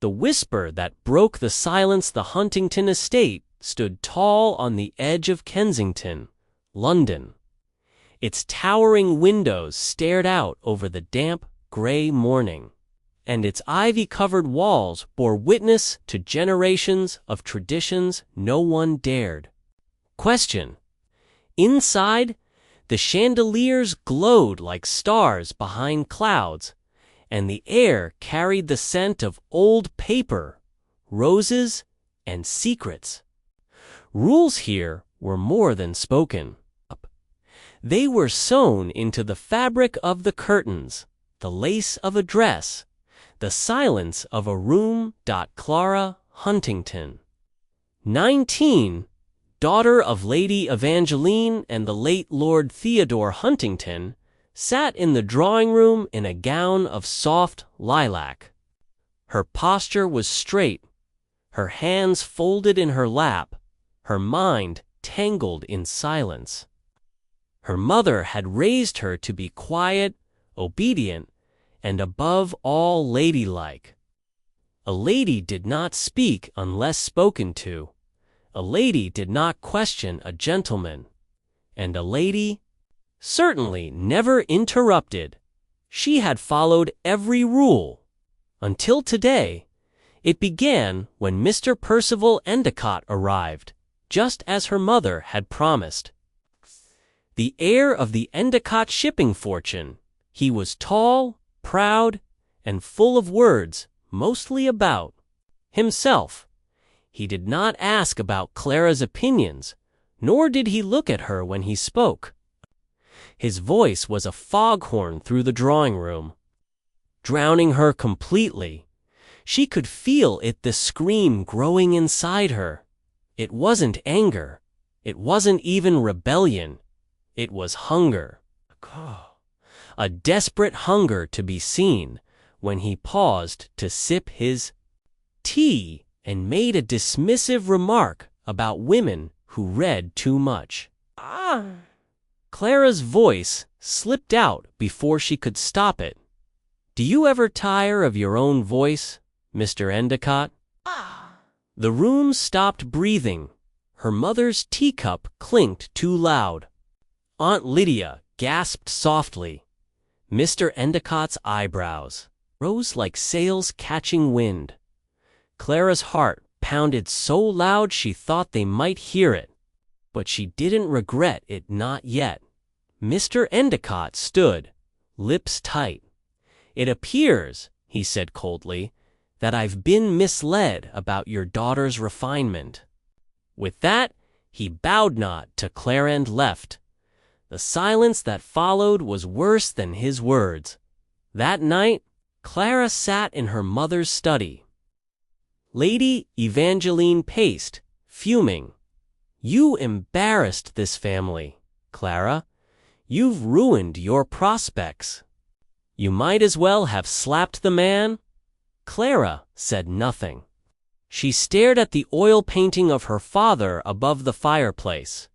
The whisper that broke the silence. The Huntington estate stood tall on the edge of Kensington, London. Its towering windows stared out over the damp, gray morning, and its ivy-covered walls bore witness to generations of traditions no one dared question. Inside, the chandeliers glowed like stars behind clouds, and the air carried the scent of old paper, roses, and secrets. Rules here were more than spoken. They were sewn into the fabric of the curtains, the lace of a dress, the silence of a room. Clara Huntington, 19, daughter of Lady Evangeline and the late Lord Theodore Huntington, sat in the drawing-room in a gown of soft lilac. Her posture was straight, her hands folded in her lap, her mind tangled in silence. Her mother had raised her to be quiet, obedient, and above all ladylike. A lady did not speak unless spoken to. A lady did not question a gentleman. And a lady certainly never interrupted. She had followed every rule. Until today. It began when Mr. Percival Endicott arrived, just as her mother had promised. The heir of the Endicott shipping fortune, he was tall, proud, and full of words, mostly about himself. He did not ask about Clara's opinions, nor did he look at her when he spoke. His voice was a foghorn through the drawing-room, drowning her completely. She could feel it, the scream growing inside her. It wasn't anger. It wasn't even rebellion. It was hunger. A desperate hunger to be seen. When he paused to sip his tea and made a dismissive remark about women who read too much. Clara's voice slipped out before she could stop it. Do you ever tire of your own voice, Mr. Endicott? The room stopped breathing. Her mother's teacup clinked too loud. Aunt Lydia gasped softly. Mr. Endicott's eyebrows rose like sails catching wind. Clara's heart pounded so loud she thought they might hear it, but she didn't regret it, not yet. Mr. Endicott stood, lips tight. It appears, he said coldly, that I've been misled about your daughter's refinement. With that, he bowed not to Clara and left. The silence that followed was worse than his words. That night, Clara sat in her mother's study. Lady Evangeline paced, fuming. You embarrassed this family, Clara. You've ruined your prospects. You might as well have slapped the man. Clara said nothing. She stared at the oil painting of her father above the fireplace.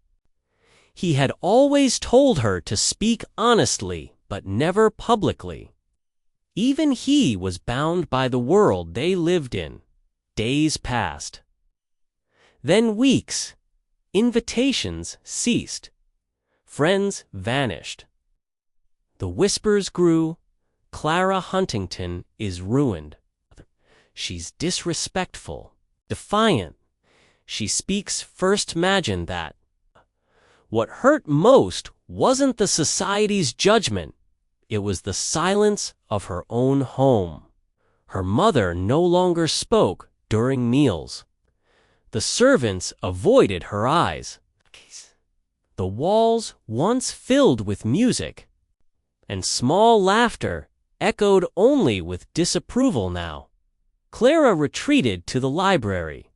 He had always told her to speak honestly, but never publicly. Even he was bound by the world they lived in. Days passed. Then weeks. Invitations ceased. Friends vanished. The whispers grew. Clara Huntington is ruined. She's disrespectful, defiant. She speaks first. Imagine that. What hurt most wasn't the society's judgment. It was the silence of her own home. Her mother no longer spoke during meals. The servants avoided her eyes. The walls, once filled with music and small laughter, echoed only with disapproval now. Clara retreated to the library.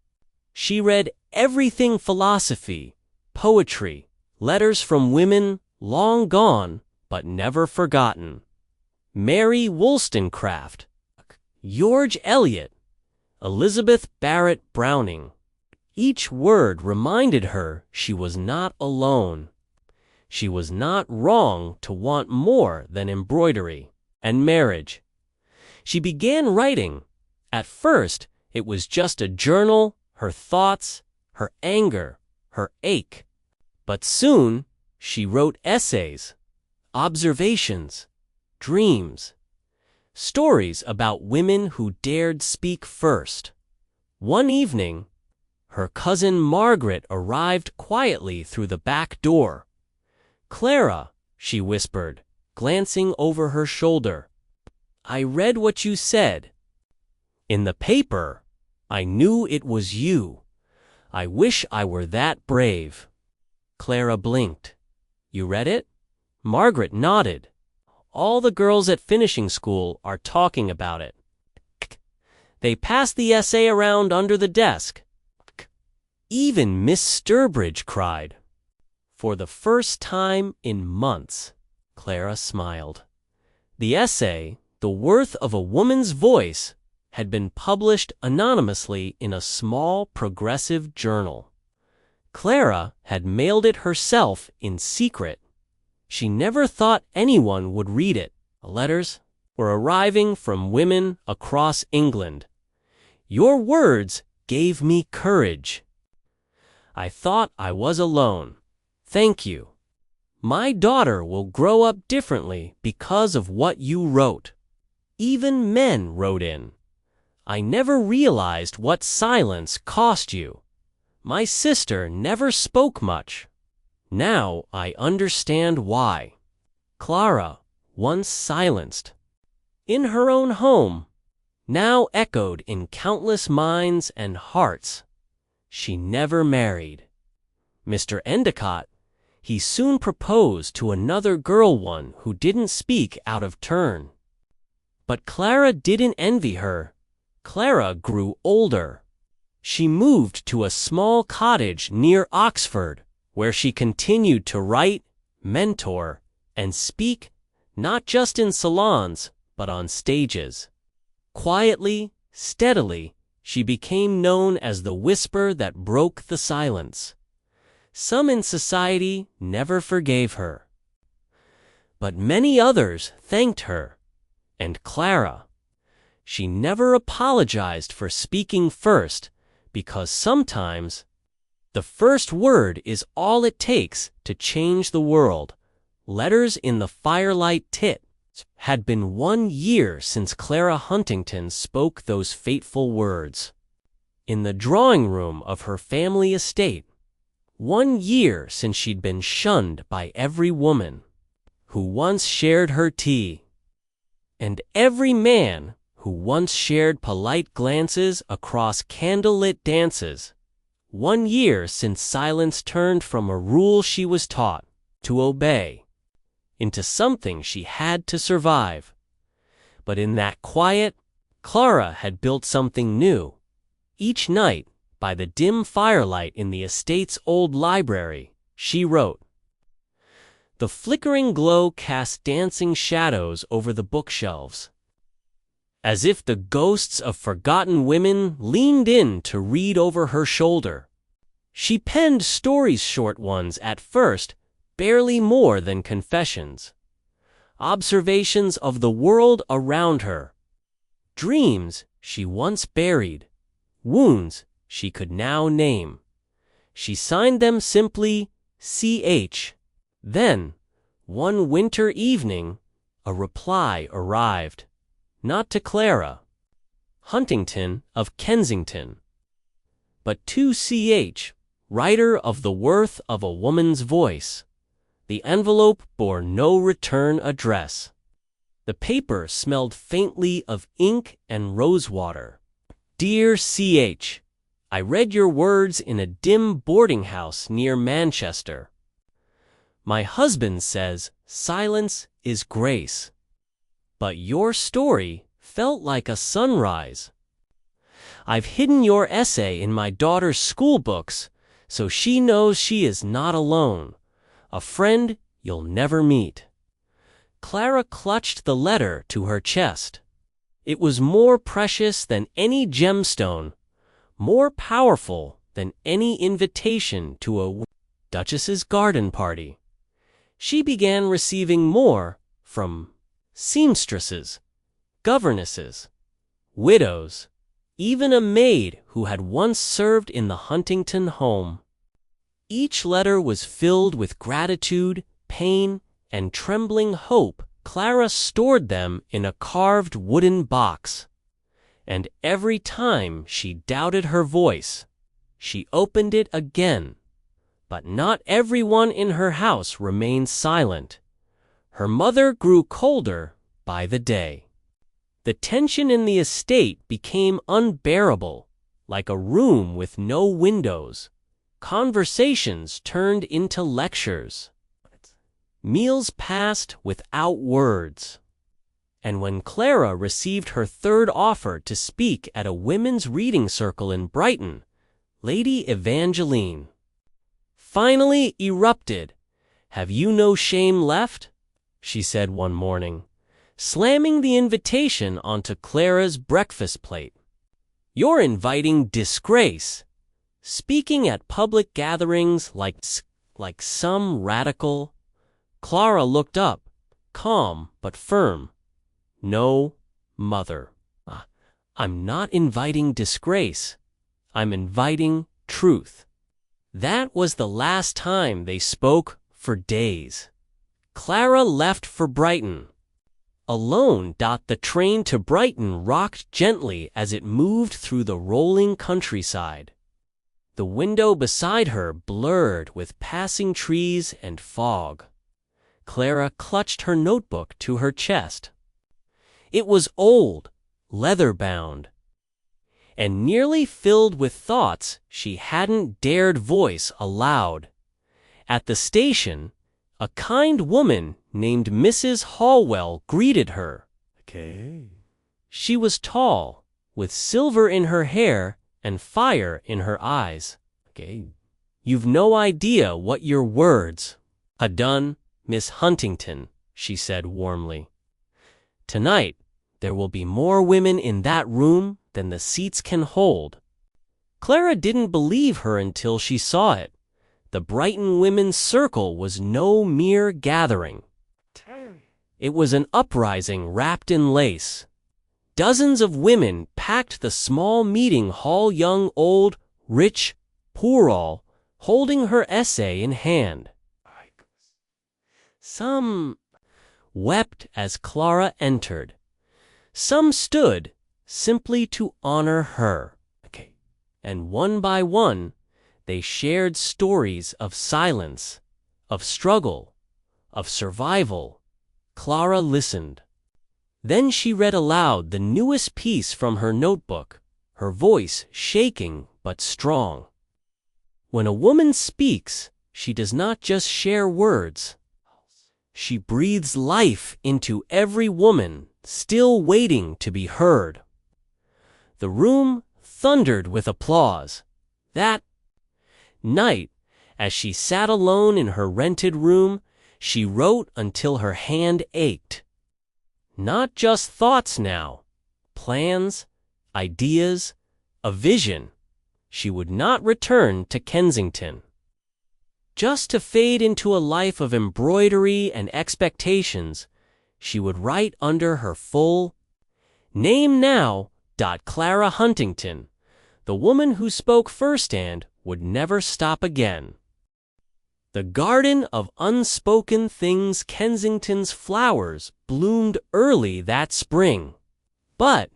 She read everything: philosophy, poetry, letters from women long gone but never forgotten. Mary Wollstonecraft, George Eliot, Elizabeth Barrett Browning. Each word reminded her she was not alone. She was not wrong to want more than embroidery and marriage. She began writing, At first, it was just a journal, her thoughts, her anger, her ache. But soon, she wrote essays, observations, dreams, stories about women who dared speak first. One evening, her cousin Margaret arrived quietly through the back door. "Clara," she whispered, glancing over her shoulder, "I read what you said. In the paper, I knew it was you. I wish I were that brave." Clara blinked. "You read it?" Margaret nodded. "All the girls at finishing school are talking about it. They pass the essay around under the desk." Even Miss Sturbridge cried. For the first time in months, Clara smiled. The essay, "The Worth of a Woman's Voice," had been published anonymously in a small progressive journal. Clara had mailed it herself in secret. She never thought anyone would read it. Letters were arriving from women across England. "Your words gave me courage. I thought I was alone. Thank you. My daughter will grow up differently because of what you wrote." Even men wrote in. "I never realized what silence cost you. My sister never spoke much. Now I understand why." Clara, once silenced in her own home, now echoed in countless minds and hearts. She never married. Mr. Endicott, he soon proposed to another girl, one who didn't speak out of turn. But Clara didn't envy her. Clara grew older. She moved to a small cottage near Oxford, where she continued to write, mentor, and speak, not just in salons, but on stages. Quietly, steadily, she became known as the whisper that broke the silence. Some in society never forgave her, but many others thanked her. And Clara, she never apologized for speaking first, because sometimes the first word is all it takes to change the world. Letters in the Firelight Tit. Had been 1 year since Clara Huntington spoke those fateful words. In the drawing room of her family estate. 1 year since she'd been shunned by every woman who once shared her tea, and every man who once shared polite glances across candlelit dances. 1 year since silence turned from a rule she was taught to obey into something she had to survive. But in that quiet, Clara had built something new. Each night, by the dim firelight in the estate's old library, she wrote. The flickering glow cast dancing shadows over the bookshelves, as if the ghosts of forgotten women leaned in to read over her shoulder. She penned stories, short ones at first, barely more than confessions. Observations of the world around her. Dreams she once buried. Wounds she could now name. She signed them simply C.H. Then, one winter evening, a reply arrived. Not to Clara Huntington of Kensington, but to C.H., writer of The Worth of a Woman's Voice. The envelope bore no return address. The paper smelled faintly of ink and rosewater. Dear C.H., I read your words in a dim boarding house near Manchester. My husband says silence is grace. But your story felt like a sunrise. I've hidden your essay in my daughter's school books, so she knows she is not alone. A friend you'll never meet. Clara clutched the letter to her chest. It was more precious than any gemstone, more powerful than any invitation to a Duchess's garden party. She began receiving more from seamstresses, governesses, widows, even a maid who had once served in the Huntington home. Each letter was filled with gratitude, pain, and trembling hope. Clara stored them in a carved wooden box. And every time she doubted her voice, she opened it again. But not everyone in her house remained silent. Her mother grew colder by the day. The tension in the estate became unbearable, like a room with no windows. Conversations turned into lectures. Meals passed without words. And when Clara received her third offer to speak at a women's reading circle in Brighton, Lady Evangeline finally erupted. "Have you no shame left?" she said one morning, slamming the invitation onto Clara's breakfast plate. "You're inviting disgrace, speaking at public gatherings like some radical." Clara looked up, calm but firm. "No, Mother. I'm not inviting disgrace. I'm inviting truth." That was the last time they spoke for days. Clara left for Brighton. Alone, the train to Brighton rocked gently as it moved through the rolling countryside. The window beside her blurred with passing trees and fog. Clara clutched her notebook to her chest. It was old, leather-bound, and nearly filled with thoughts she hadn't dared voice aloud. At the station, a kind woman named Mrs. Hallwell greeted her. She was tall, with silver in her hair and fire in her eyes. "You've no idea what your words ha' done, Miss Huntington," she said warmly. "Tonight, there will be more women in that room than the seats can hold." Clara didn't believe her until she saw it. The Brighton Women's Circle was no mere gathering. It was an uprising wrapped in lace. Dozens of women packed the small meeting hall, young, old, rich, poor, all holding her essay in hand. Some wept as Clara entered. Some stood simply to honor her. And one by one, they shared stories of silence, of struggle, of survival. Clara listened. Then she read aloud the newest piece from her notebook, her voice shaking but strong. When a woman speaks, she does not just share words. She breathes life into every woman still waiting to be heard. The room thundered with applause. That night, as she sat alone in her rented room, she wrote until her hand ached. Not just thoughts now, plans, ideas, a vision. She would not return to Kensington, just to fade into a life of embroidery and expectations. She would write under her full name now. Clara Huntington, the woman who spoke firsthand, would never stop again. The garden of unspoken things. Kensington's flowers bloomed early that spring, but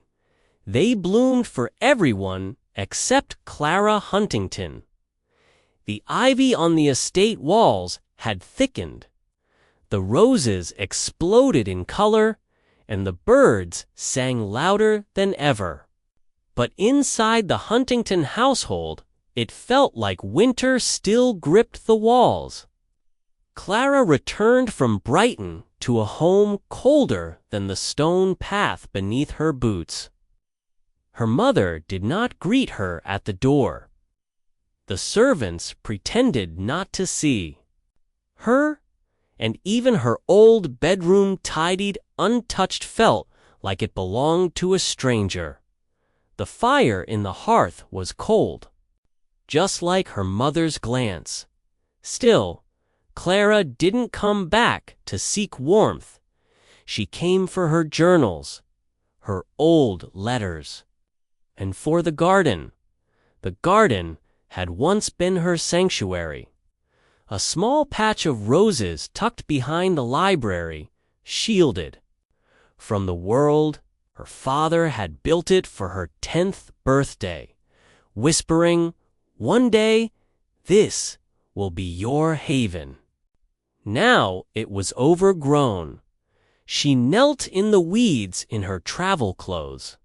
they bloomed for everyone except Clara Huntington. The ivy on the estate walls had thickened. The roses exploded in color, and the birds sang louder than ever. But inside the Huntington household, it felt like winter still gripped the walls. Clara returned from Brighton to a home colder than the stone path beneath her boots. Her mother did not greet her at the door. The servants pretended not to see her, and even her old bedroom, tidied, untouched, felt like it belonged to a stranger. The fire in the hearth was cold, just like her mother's glance. Still, Clara didn't come back to seek warmth. She came for her journals, her old letters. and for the garden. The garden had once been her sanctuary. A small patch of roses tucked behind the library, shielded from the world. Her father had built it for her 10th birthday, whispering, "One day, this will be your haven." Now it was overgrown. She knelt in the weeds in her travel clothes,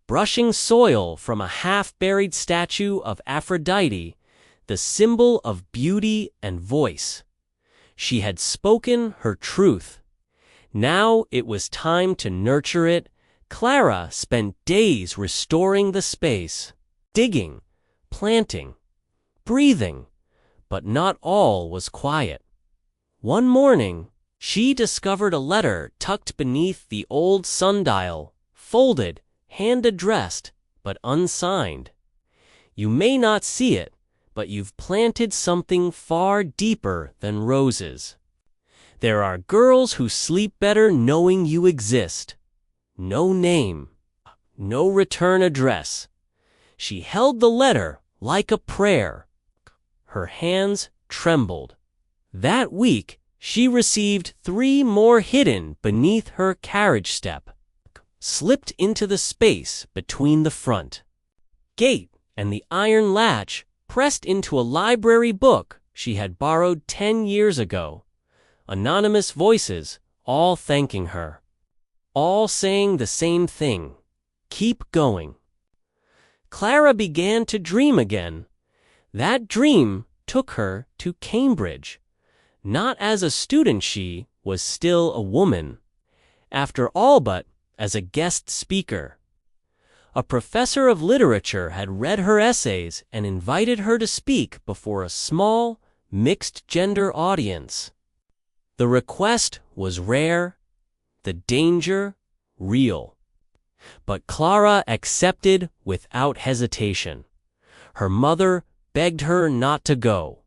brushing soil from a half-buried statue of Aphrodite, the symbol of beauty and voice. She had spoken her truth. Now it was time to nurture it. Clara spent days restoring the space, digging, planting, breathing, but not all was quiet. One morning, she discovered a letter tucked beneath the old sundial, folded, hand-addressed, but unsigned. You may not see it, but you've planted something far deeper than roses. There are girls who sleep better knowing you exist. No name, no return address. She held the letter like a prayer. Her hands trembled. That week, she received 3 more hidden beneath her carriage step, slipped into the space between the front gate and the iron latch, pressed into a library book she had borrowed 10 years ago. Anonymous voices, all thanking her, all saying the same thing: keep going. Clara began to dream again. That dream took her to Cambridge. Not as a student, she was still a woman, after all, but as a guest speaker. A professor of literature had read her essays and invited her to speak before a small, mixed-gender audience. The request was rare, the danger real. But Clara accepted without hesitation. Her mother begged her not to go.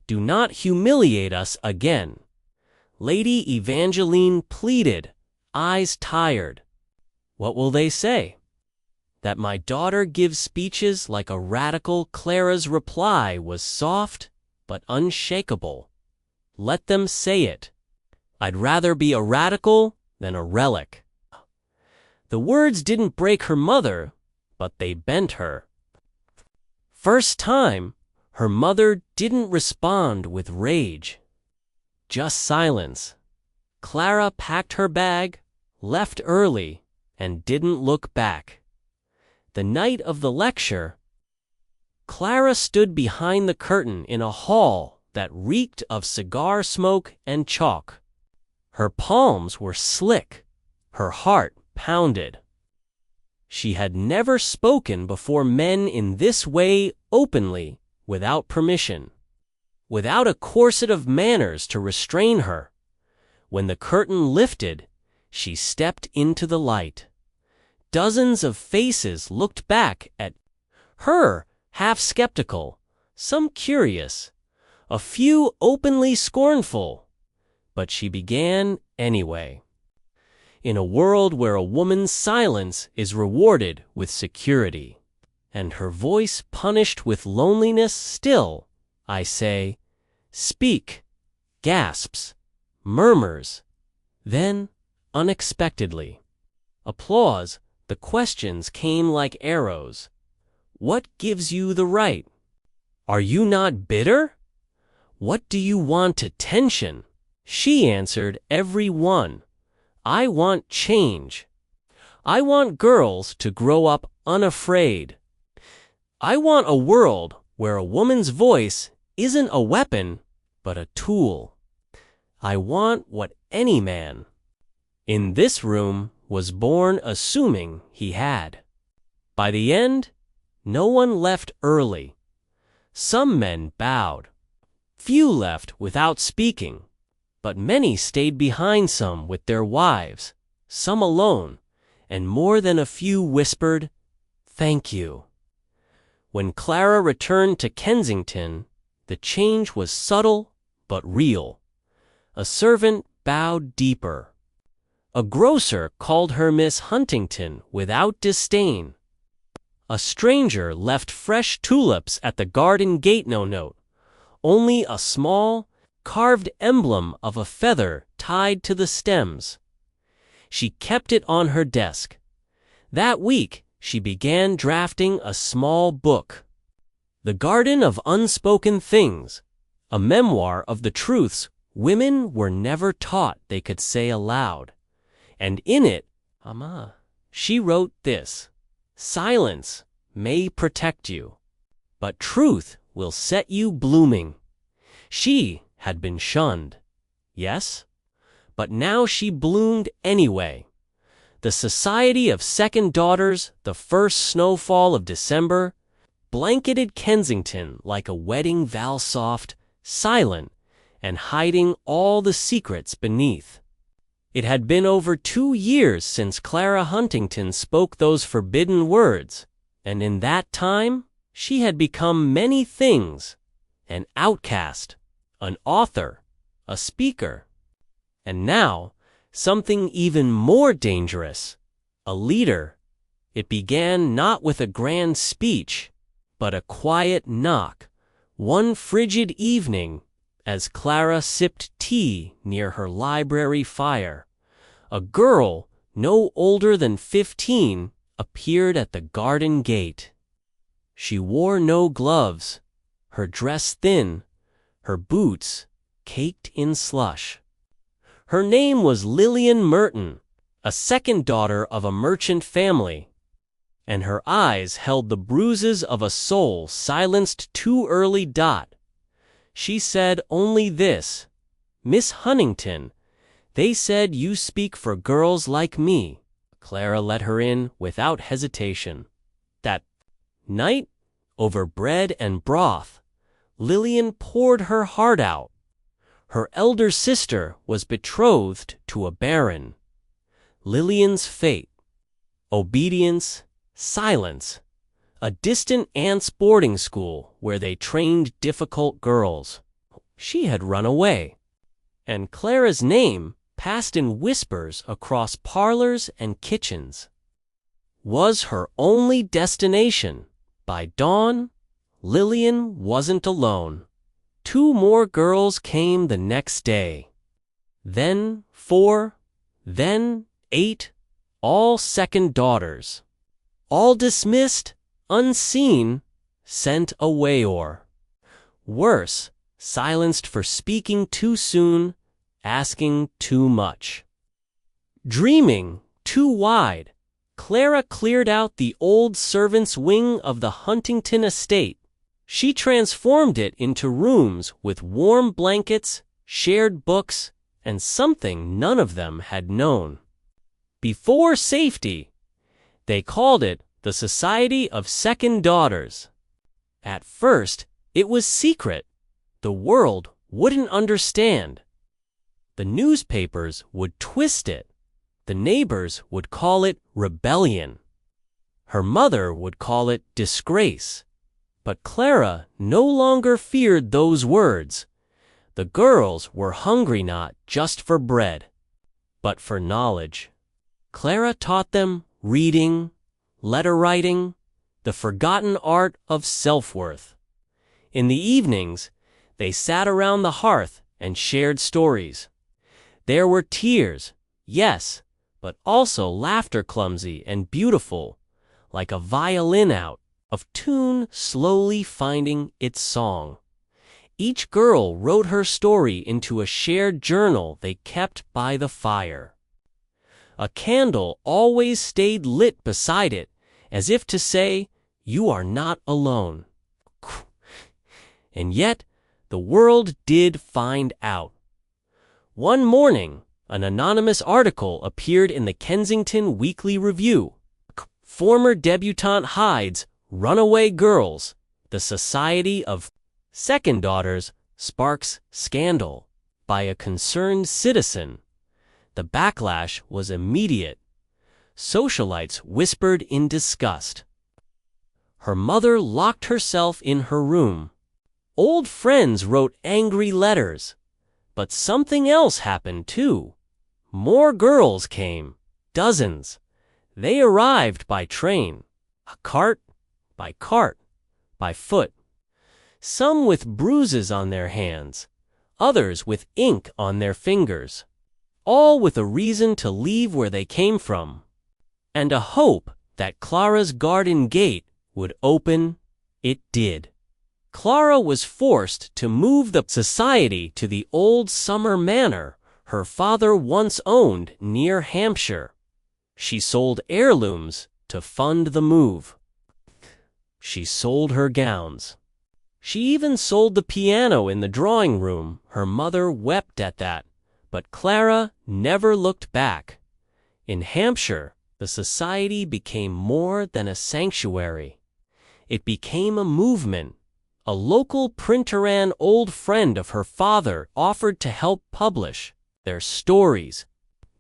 "Do not humiliate us again," Lady Evangeline pleaded, eyes tired. "What will they say? That my daughter gives speeches like a radical?" Clara's reply was soft but unshakable. "Let them say it. I'd rather be a radical than a relic." The words didn't break her mother, but they bent her. First time, her mother didn't respond with rage, just silence. Clara packed her bag, left early, and didn't look back. The night of the lecture, Clara stood behind the curtain in a hall that reeked of cigar smoke and chalk. Her palms were slick, her heart pounded. She had never spoken before men in this way openly, without permission, without a corset of manners to restrain her. When the curtain lifted, she stepped into the light. Dozens of faces looked back at her, half skeptical, some curious, a few openly scornful. But she began anyway. In a world where a woman's silence is rewarded with security, and her voice punished with loneliness, still, I say, speak, gasps, murmurs. Then, unexpectedly, applause, the questions came like arrows. What gives you the right? Are you not bitter? What do you want attention? She answered every one. I want change. I want girls to grow up unafraid. I want a world where a woman's voice isn't a weapon, but a tool. I want what any man in this room was born assuming he had. By the end, no one left early. Some men bowed. Few left without speaking, but many stayed behind, some with their wives, some alone, and more than a few whispered, "Thank you." When Clara returned to Kensington, the change was subtle but real. A servant bowed deeper. A grocer called her Miss Huntington without disdain. A stranger left fresh tulips at the garden gate. No note, only a small, carved emblem of a feather tied to the stems. She kept it on her desk. That week, she began drafting a small book. The Garden of Unspoken Things, a memoir of the truths women were never taught they could say aloud. And in it, she wrote this: "Silence may protect you, but truth will set you blooming." She had been shunned, yes, but now she bloomed anyway. The Society of Second Daughters, the first snowfall of December, blanketed Kensington like a wedding vow, soft, silent, and hiding all the secrets beneath. It had been over 2 years since Clara Huntington spoke those forbidden words, and in that time, she had become many things: an outcast, an author, a speaker, and now, something even more dangerous: a leader. It began not with a grand speech, but a quiet knock, one frigid evening, as Clara sipped tea near her library fire. A girl, no older than 15, appeared at the garden gate. She wore no gloves, her dress thin, her boots caked in slush. Her name was Lillian Merton, a second daughter of a merchant family, and her eyes held the bruises of a soul silenced too early. She said only this: "Miss Huntington, they said you speak for girls like me." Clara let her in without hesitation. That night, over bread and broth, Lillian poured her heart out. Her elder sister was betrothed to a baron. Lillian's fate: obedience, silence, a distant aunt's boarding school where they trained difficult girls. She had run away, and Clara's name passed in whispers across parlors and kitchens. Was her only destination. By dawn, Lillian wasn't alone. 2 more girls came the next day. Then 4, then 8, all second daughters. All dismissed, unseen, sent away, or worse, silenced for speaking too soon, asking too much. Dreaming too wide, Clara cleared out the old servants' wing of the Huntington estate. She transformed it into rooms with warm blankets, shared books, and something none of them had known before: safety. They called it the Society of Second Daughters. At first, it was secret. The world wouldn't understand. The newspapers would twist it. The neighbors would call it rebellion. Her mother would call it disgrace. But Clara no longer feared those words. The girls were hungry not just for bread, but for knowledge. Clara taught them reading, letter writing, the forgotten art of self-worth. In the evenings, they sat around the hearth and shared stories. There were tears, yes, but also laughter, clumsy and beautiful, like a violin out of tune slowly finding its song. Each girl wrote her story into a shared journal they kept by the fire. A candle always stayed lit beside it, as if to say, "You are not alone." And yet, the world did find out. One morning, an anonymous article appeared in the Kensington Weekly Review. Former debutante hides runaway girls. The Society of Second Daughters sparks scandal by a concerned citizen. The backlash was immediate. Socialites whispered in disgust. Her mother locked herself in her room. Old friends wrote angry letters. But something else happened too. More girls came, dozens. They arrived by train. A cart, by cart, by foot. Some with bruises on their hands, others with ink on their fingers, all with a reason to leave where they came from, and a hope that Clara's garden gate would open. It did. Clara was forced to move the society to the old summer manor her father once owned near Hampshire. She sold heirlooms to fund the move. She sold her gowns. She even sold the piano in the drawing room. Her mother wept at that, but Clara never looked back. In Hampshire, the society became more than a sanctuary. It became a movement. A local printer, an old friend of her father, offered to help publish their stories.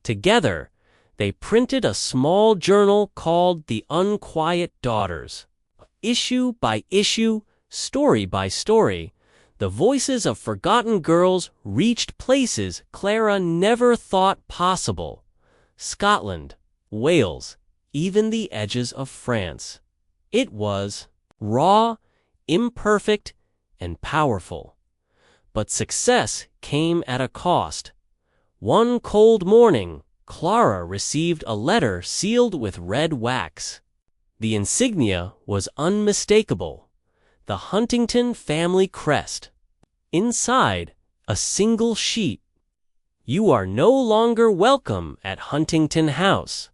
Together, they printed a small journal called The Unquiet Daughters. Issue by issue, story by story, the voices of forgotten girls reached places Clara never thought possible. Scotland, Wales, even the edges of France. It was raw, imperfect, and powerful. But success came at a cost. One cold morning, Clara received a letter sealed with red wax. The insignia was unmistakable, the Huntington family crest. Inside, a single sheet. You are no longer welcome at Huntington House.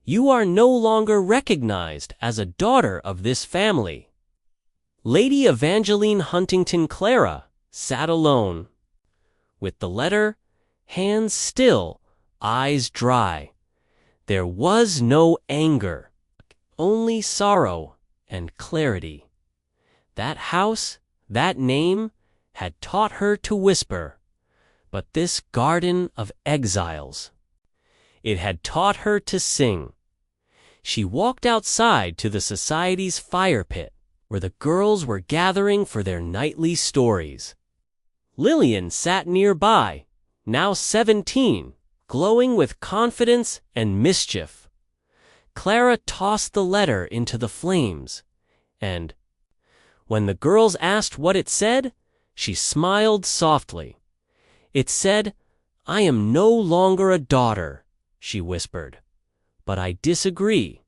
You are no longer recognized as a daughter of this family. Lady Evangeline Huntington Clara sat alone. With the letter, hands still, eyes dry. There was no anger, only sorrow and clarity. That house, that name, had taught her to whisper, but this garden of exiles, it had taught her to sing. She walked outside to the society's fire pit, where the girls were gathering for their nightly stories. Lillian sat nearby, now 17, glowing with confidence and mischief. Clara tossed the letter into the flames, and, when the girls asked what it said, she smiled softly. It said, "I am no longer a daughter," she whispered. But I disagree,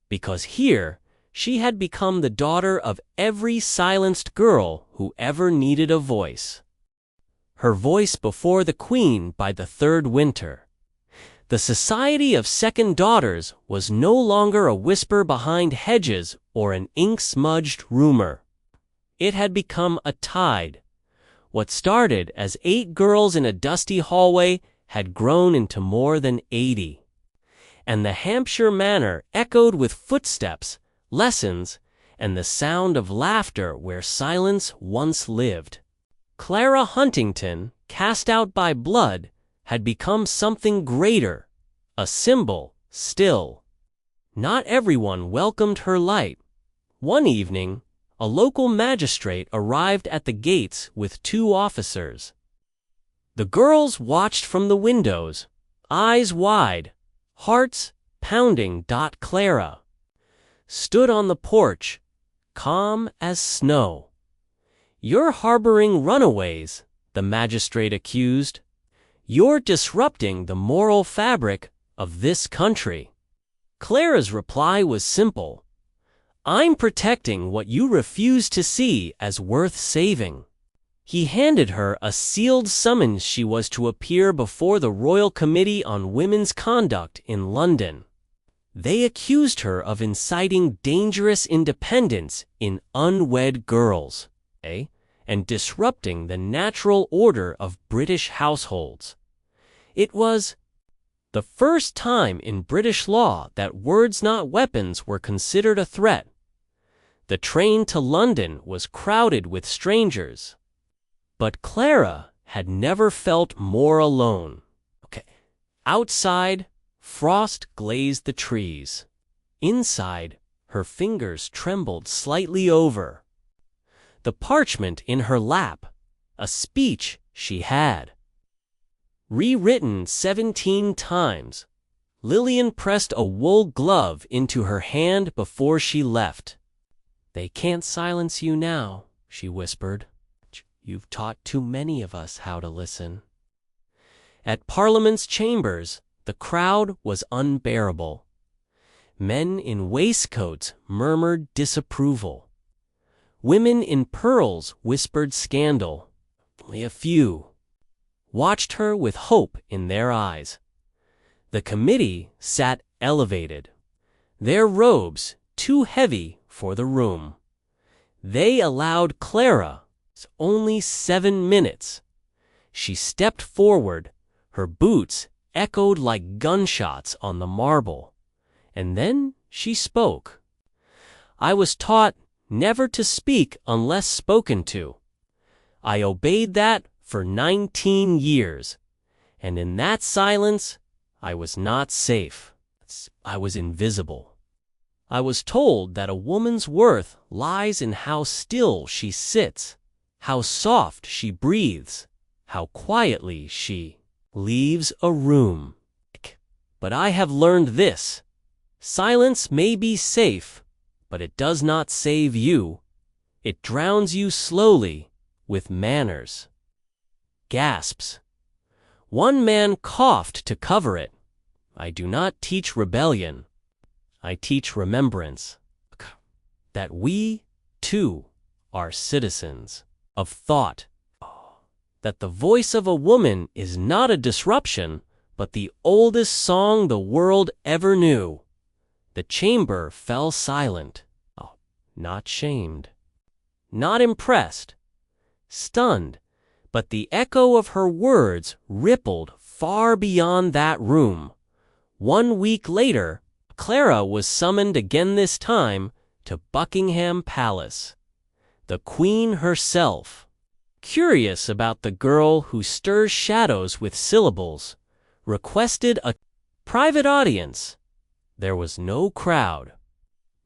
because here she had become the daughter of every silenced girl who ever needed a voice. Her voice before the Queen by the third winter. The Society of Second Daughters was no longer a whisper behind hedges or an ink-smudged rumor. It had become a tide. What started as 8 girls in a dusty hallway had grown into more than 80. And the Hampshire manor echoed with footsteps, lessons, and the sound of laughter where silence once lived. Clara Huntington, cast out by blood, had become something greater, a symbol, still. Not everyone welcomed her light. One evening, a local magistrate arrived at the gates with 2 officers. The girls watched from the windows, eyes wide, hearts pounding. Clara stood on the porch, calm as snow. "You're harboring runaways," the magistrate accused. "You're disrupting the moral fabric of this country." Clara's reply was simple. "I'm protecting what you refuse to see as worth saving." He handed her a sealed summons. She was to appear before the Royal Committee on Women's Conduct in London. They accused her of inciting dangerous independence in unwed girls, and disrupting the natural order of British households. It was the first time in British law that words not weapons were considered a threat. The train to London was crowded with strangers. But Clara had never felt more alone. Outside, frost glazed the trees. Inside, her fingers trembled slightly over the parchment in her lap, a speech she had rewritten 17 times. Lillian pressed a wool glove into her hand before she left. "They can't silence you now," she whispered. "You've taught too many of us how to listen." At Parliament's chambers, the crowd was unbearable. Men in waistcoats murmured disapproval. Women in pearls whispered scandal. Only a few watched her with hope in their eyes. The committee sat elevated, their robes too heavy for the room. They allowed Clara only 7 minutes. She stepped forward, her boots echoed like gunshots on the marble, and then she spoke. "I was taught never to speak unless spoken to. I obeyed that for 19 years, and in that silence, I was not safe. I was invisible. I was told that a woman's worth lies in how still she sits, how soft she breathes, how quietly she leaves a room. But I have learned this: silence may be safe, but it does not save you. It drowns you slowly with manners." Gasps. One man coughed to cover it. "I do not teach rebellion. I teach remembrance. That we, too, are citizens of thought. That the voice of a woman is not a disruption, but the oldest song the world ever knew." The chamber fell silent, not shamed, not impressed, stunned, but the echo of her words rippled far beyond that room. 1 week later, Clara was summoned again, this time to Buckingham Palace. The Queen herself, curious about the girl who stirs shadows with syllables, requested a private audience. There was no crowd,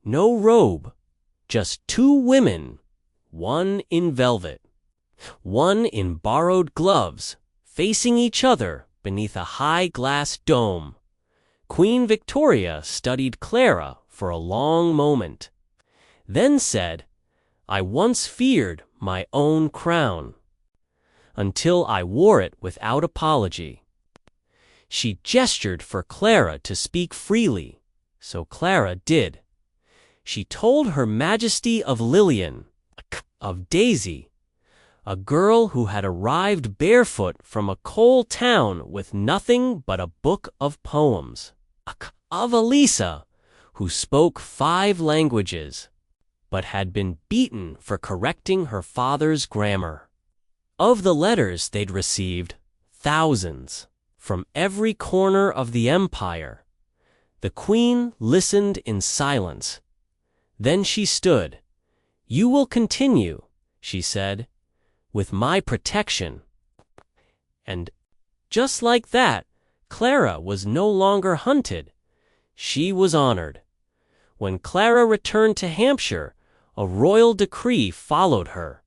no robe, just 2 women, one in velvet, one in borrowed gloves, facing each other beneath a high glass dome. Queen Victoria studied Clara for a long moment, then said, "I once feared my own crown, until I wore it without apology." She gestured for Clara to speak freely, so Clara did. She told Her Majesty of Lillian, of Daisy, a girl who had arrived barefoot from a coal town with nothing but a book of poems, of Elisa, who spoke 5 languages, but had been beaten for correcting her father's grammar, of the letters they'd received, thousands, from every corner of the empire. The Queen listened in silence. Then she stood. "You will continue," she said, "with my protection." And just like that, Clara was no longer hunted. She was honored. When Clara returned to Hampshire, a royal decree followed her.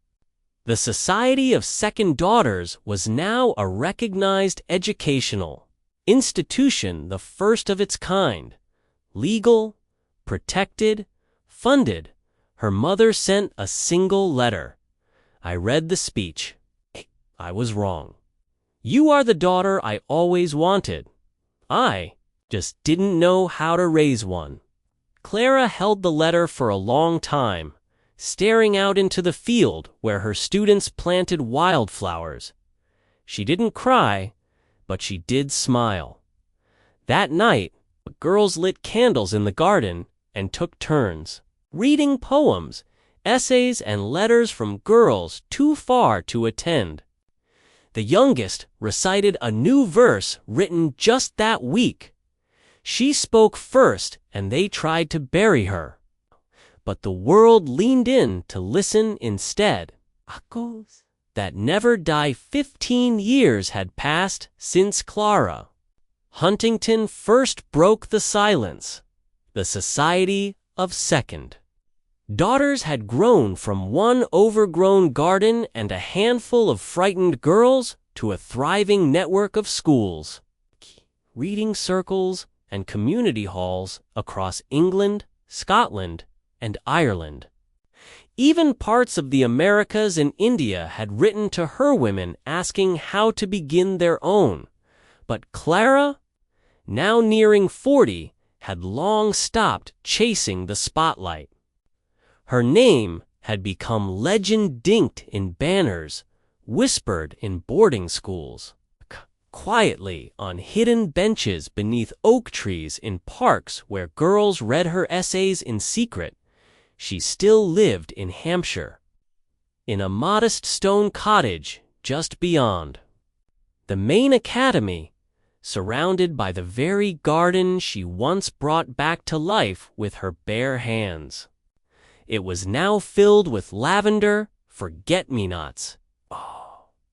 The Society of Second Daughters was now a recognized educational institution, the first of its kind. Legal, protected, funded. Her mother sent a single letter. "I read the speech. I was wrong. You are the daughter I always wanted. I just didn't know how to raise one." Clara held the letter for a long time, staring out into the field where her students planted wildflowers. She didn't cry, but she did smile. That night, the girls lit candles in the garden and took turns, reading poems, essays, and letters from girls too far to attend. The youngest recited a new verse written just that week. She spoke first, and they tried to bury her. But the world leaned in to listen instead. That never die. 15 years had passed since Clara Huntington first broke the silence. The Society of Second Daughters had grown from one overgrown garden and a handful of frightened girls to a thriving network of schools, reading circles, and community halls across England, Scotland, and Ireland. Even parts of the Americas and India had written to her women asking how to begin their own. But Clara, now nearing 40, had long stopped chasing the spotlight. Her name had become legend-dinked in banners, whispered in boarding schools, quietly on hidden benches beneath oak trees in parks where girls read her essays in secret. She still lived in Hampshire, in a modest stone cottage just beyond the main academy, surrounded by the very garden she once brought back to life with her bare hands. It was now filled with lavender, forget-me-nots,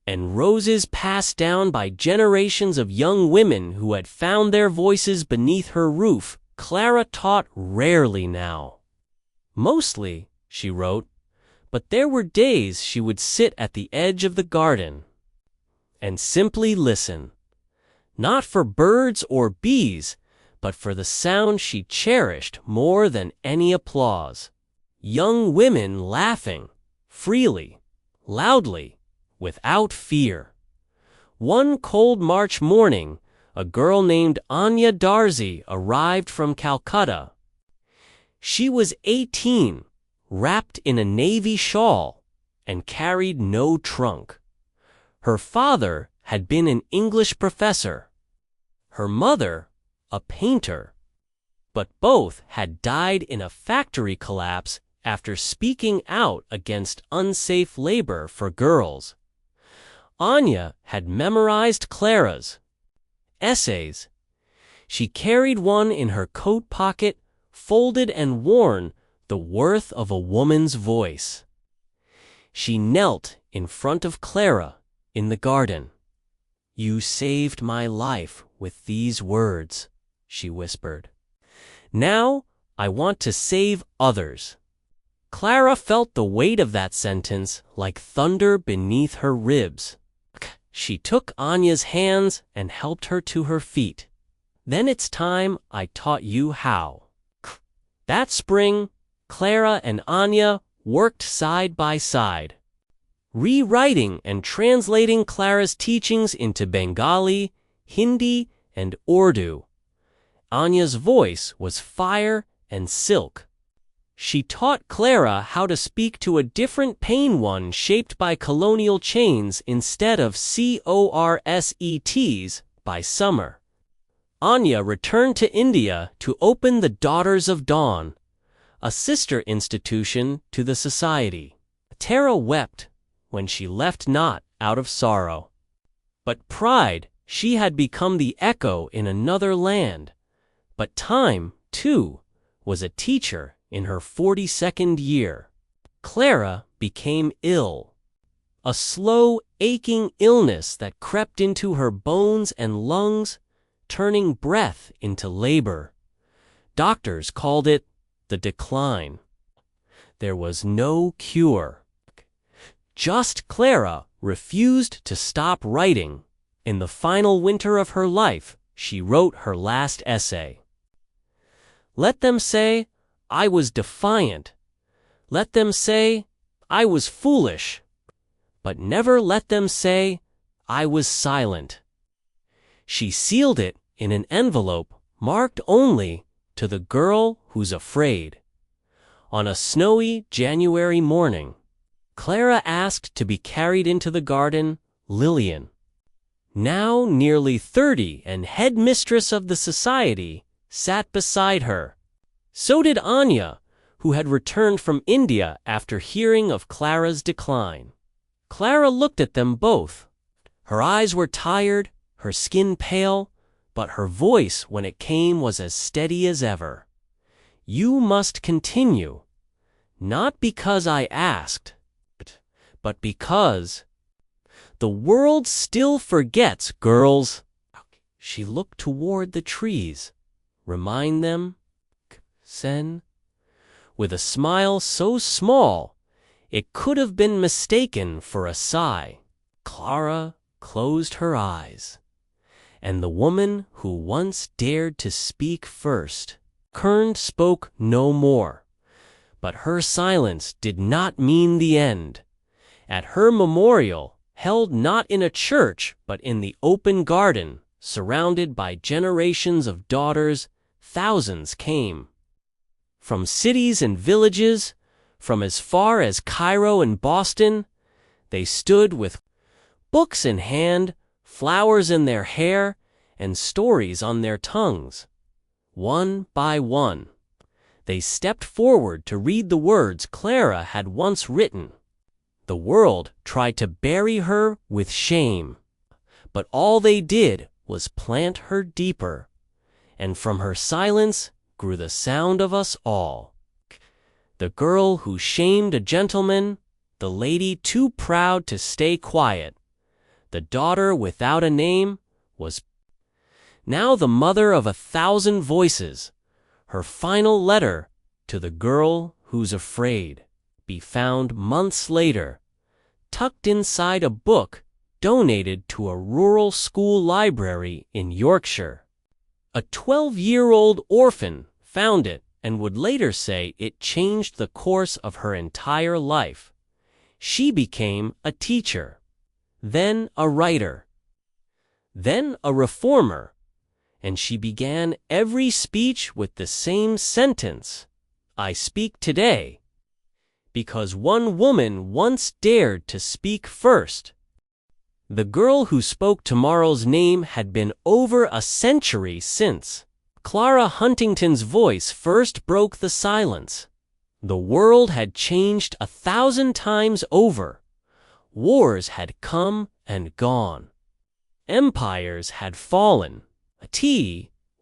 and roses passed down by generations of young women who had found their voices beneath her roof. Clara taught rarely now. Mostly, she wrote, but there were days she would sit at the edge of the garden and simply listen, not for birds or bees, but for the sound she cherished more than any applause. Young women laughing, freely, loudly, without fear. One cold March morning, a girl named Anya Darzi arrived from Calcutta. She was 18, wrapped in a navy shawl, and carried no trunk. Her father had been an English professor, her mother a painter, but both had died in a factory collapse after speaking out against unsafe labor for girls. Anya had memorized Clara's essays. She carried one in her coat pocket, folded and worn, the worth of a woman's voice. She knelt in front of Clara in the garden. "You saved my life with these words," she whispered. "Now I want to save others." Clara felt the weight of that sentence like thunder beneath her ribs. She took Anya's hands and helped her to her feet. "Then it's time I taught you how." That spring, Clara and Anya worked side by side, rewriting and translating Clara's teachings into Bengali, Hindi, and Urdu. Anya's voice was fire and silk. She taught Clara how to speak to a different pane one shaped by colonial chains instead of corsets by summer. Anya returned to India to open the Daughters of Dawn, a sister institution to the society. Tara wept when she left, not out of sorrow, but pride. She had become the echo in another land. But time, too, was a teacher in her 42nd year. Clara became ill. A slow, aching illness that crept into her bones and lungs, turning breath into labor. Doctors called it the decline. There was no cure. Just Clara refused to stop writing. In the final winter of her life, she wrote her last essay. "Let them say I was defiant. Let them say I was foolish. But never let them say I was silent." She sealed it in an envelope marked only "To the girl who's afraid." On a snowy January morning, Clara asked to be carried into the garden. Lillian, now nearly 30 and headmistress of the society, sat beside her. So did Anya, who had returned from India after hearing of Clara's decline. Clara looked at them both. Her eyes were tired, her skin pale, but her voice when it came was as steady as ever. "You must continue, not because I asked, but because the world still forgets, girls." She looked toward the trees. "Remind them, Sen," with a smile so small it could have been mistaken for a sigh. Clara closed her eyes, and the woman who once dared to speak first, Kern, spoke no more. But her silence did not mean the end. At her memorial, held not in a church but in the open garden, surrounded by generations of daughters, thousands came. From cities and villages, from as far as Cairo and Boston, they stood with books in hand, flowers in their hair, and stories on their tongues. One by one, they stepped forward to read the words Clara had once written. The world tried to bury her with shame, but all they did was plant her deeper, and from her silence grew the sound of us all. The girl who shamed a gentleman, the lady too proud to stay quiet, the daughter without a name, was now the mother of 1,000 voices. Her final letter to the girl who's afraid be found months later, tucked inside a book donated to a rural school library in Yorkshire. A 12-year-old orphan found it and would later say it changed the course of her entire life. She became a teacher, then a writer, then a reformer, and she began every speech with the same sentence, "I speak today," because one woman once dared to speak first. The girl who spoke tomorrow's name had been over a century since Clara Huntington's voice first broke the silence. The world had changed 1,000 times over. Wars had come and gone. Empires had fallen.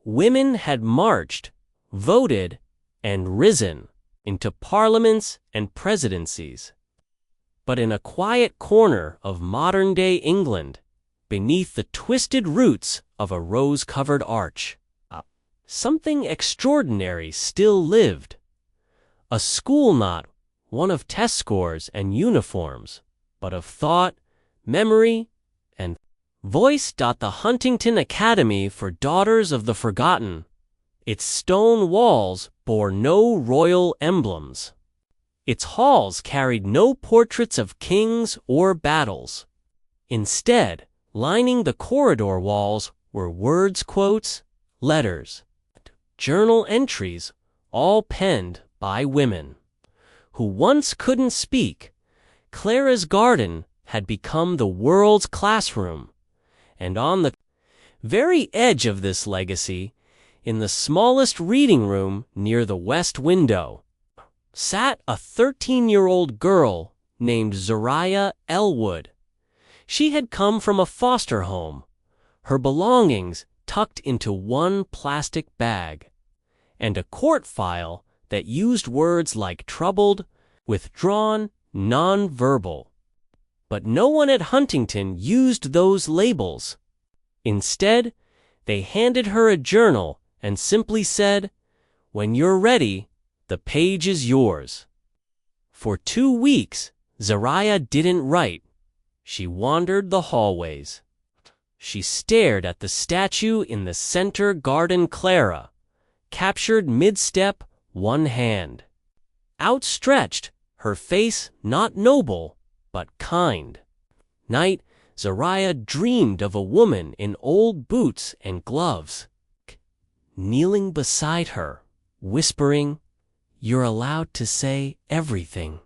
Women had marched, voted, and risen into parliaments and presidencies. But in a quiet corner of modern-day England, beneath the twisted roots of a rose-covered arch, something extraordinary still lived. A school not one of test scores and uniforms, but of thought, memory, and voice. The Huntington Academy for Daughters of the Forgotten. Its stone walls bore no royal emblems. Its halls carried no portraits of kings or battles. Instead, lining the corridor walls were words, quotes, letters, journal entries, all penned by women who once couldn't speak. Clara's garden had become the world's classroom, and on the very edge of this legacy, in the smallest reading room near the west window, sat a 13-year-old girl named Zariah Elwood. She had come from a foster home, her belongings tucked into one plastic bag, and a court file that used words like troubled, withdrawn, non-verbal. But no one at Huntington used those labels. Instead, they handed her a journal and simply said, "When you're ready, the page is yours." For 2 weeks, Zariah didn't write. She wandered the hallways. She stared at the statue in the center garden. Clara, captured mid-step, one hand outstretched, her face not noble, but kind. Night, Zariah dreamed of a woman in old boots and gloves, kneeling beside her, whispering, "You're allowed to say everything."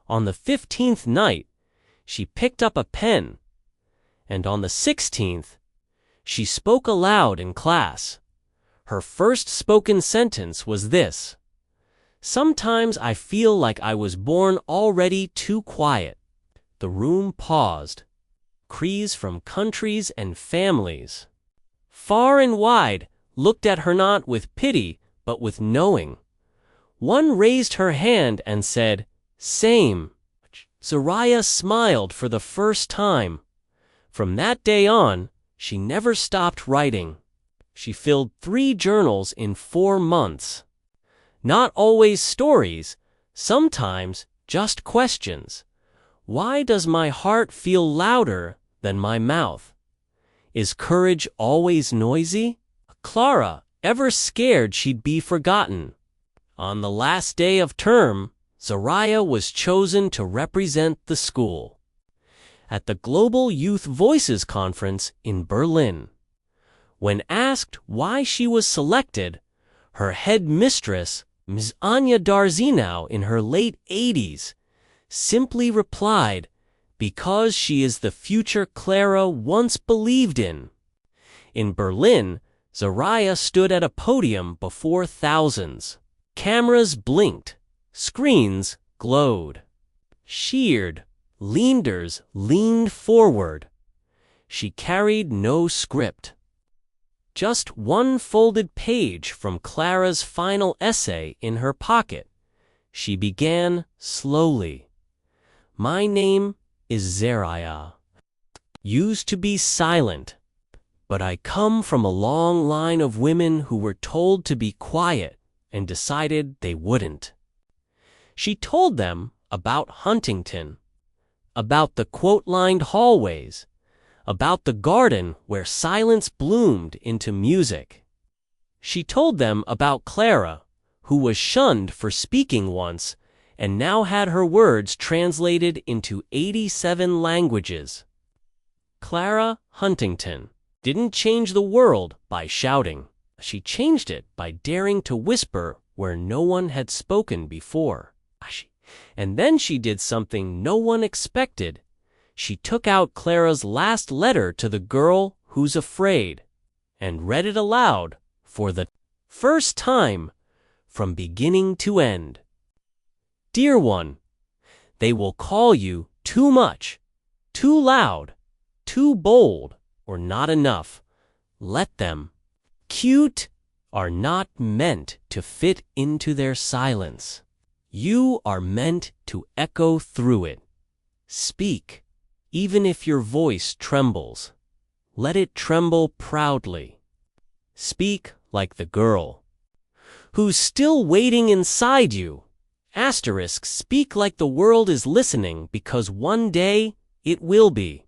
On the 15th night, she picked up a pen, and on the 16th, she spoke aloud in class. Her first spoken sentence was this: "Sometimes I feel like I was born already too quiet." The room paused. Crees from countries and families, far and wide, looked at her not with pity, but with knowing. One raised her hand and said, "Same." Zariah smiled for the first time. From that day on, she never stopped writing. She filled 3 journals in 4 months. Not always stories, sometimes just questions. Why does my heart feel louder than my mouth? Is courage always noisy? Clara, ever scared she'd be forgotten? On the last day of term, Zariah was chosen to represent the school at the Global Youth Voices Conference in Berlin. When asked why she was selected, her head mistress, Ms. Anya Darzinau in her late 80s, simply replied, "Because she is the future Clara once believed in." In Berlin, Zariah stood at a podium before thousands. Cameras blinked, screens glowed. Sheared leaners leaned forward. She carried no script. Just one folded page from Clara's final essay in her pocket. She began slowly. "My name is Zariah. Used to be silent, but I come from a long line of women who were told to be quiet and decided they wouldn't." She told them about Huntington, about the quote-lined hallways, about the garden where silence bloomed into music. She told them about Clara, who was shunned for speaking once and now had her words translated into 87 languages. Clara Huntington didn't change the world by shouting. She changed it by daring to whisper where no one had spoken before. And then she did something no one expected. She took out Clara's last letter to the girl who's afraid and read it aloud for the first time from beginning to end. "Dear one, they will call you too much, too loud, too bold, or not enough. Let them. Cute are not meant to fit into their silence. You are meant to echo through it. Speak, even if your voice trembles. Let it tremble proudly. Speak like the girl who's still waiting inside you. Asterisk, speak like the world is listening because one day it will be.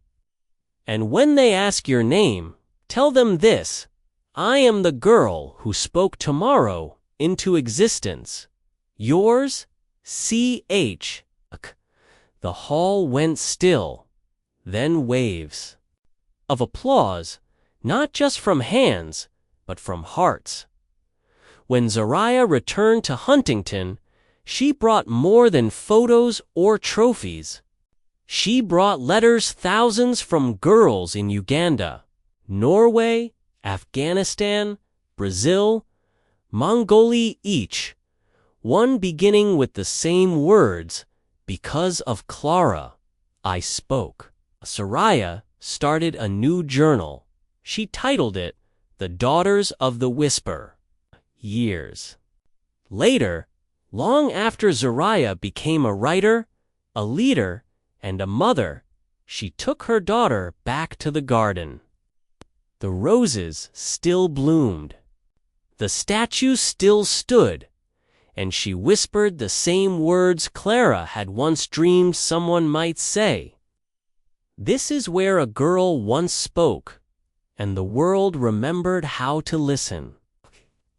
And when they ask your name, tell them this: I am the girl who spoke tomorrow into existence. Yours, C.H." The hall went still, then waves of applause, not just from hands, but from hearts. When Zariah returned to Huntington, she brought more than photos or trophies. She brought letters thousands from girls in Uganda, Norway, Afghanistan, Brazil, Mongolia, each one beginning with the same words: "Because of Clara, I spoke." Zariah started a new journal. She titled it "The Daughters of the Whisper." Years later, long after Zariah became a writer, a leader, and a mother, she took her daughter back to the garden. The roses still bloomed. The statue still stood, and she whispered the same words Clara had once dreamed someone might say. This is where a girl once spoke, and the world remembered how to listen.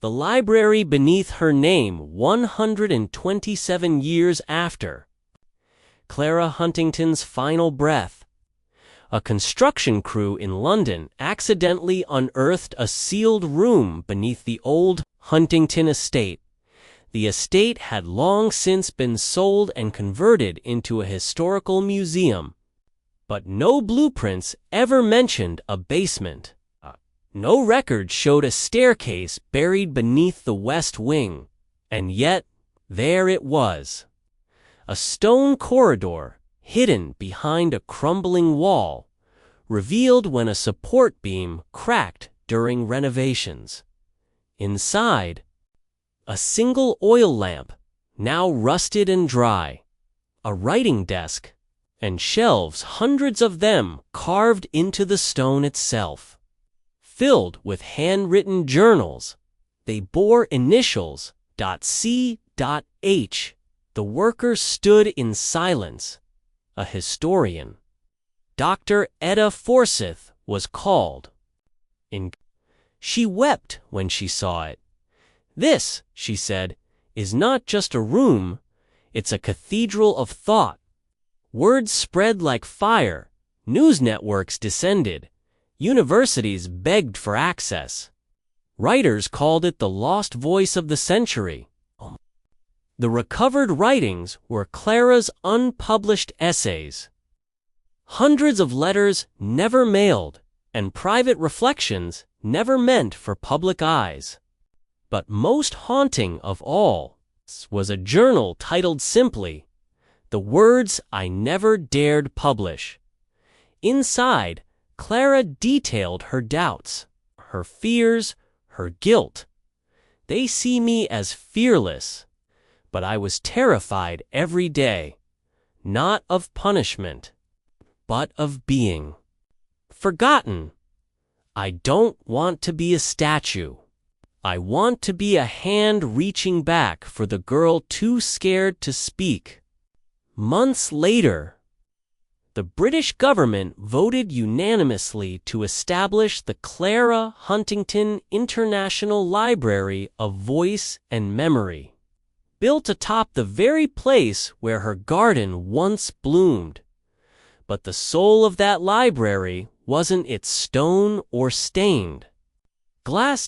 The library beneath her name 127 years after. Clara Huntington's final breath. A construction crew in London accidentally unearthed a sealed room beneath the old Huntington estate. The estate had long since been sold and converted into a historical museum. But no blueprints ever mentioned a basement. No record showed a staircase buried beneath the west wing. And yet, there it was. A stone corridor, hidden behind a crumbling wall, revealed when a support beam cracked during renovations. Inside, a single oil lamp, now rusted and dry, a writing desk, and shelves, hundreds of them carved into the stone itself. Filled with handwritten journals, they bore initials .C.H. The workers stood in silence. A historian, Dr. Etta Forsyth, was called. She wept when she saw it. "This," she said, is not just a room, it's a cathedral of thought. Words spread like fire, news networks descended, universities begged for access. Writers called it the lost voice of the century. The recovered writings were Clara's unpublished essays. Hundreds of letters never mailed, and private reflections never meant for public eyes. But most haunting of all was a journal titled simply, "The Words I Never Dared Publish." Inside, Clara detailed her doubts, her fears, her guilt. They see me as fearless, but I was terrified every day, not of punishment, but of being forgotten. I don't want to be a statue. I want to be a hand reaching back for the girl too scared to speak. Months later, the British government voted unanimously to establish the Clara Huntington International Library of Voice and Memory, built atop the very place where her garden once bloomed. But the soul of that library wasn't its stone or stained glass.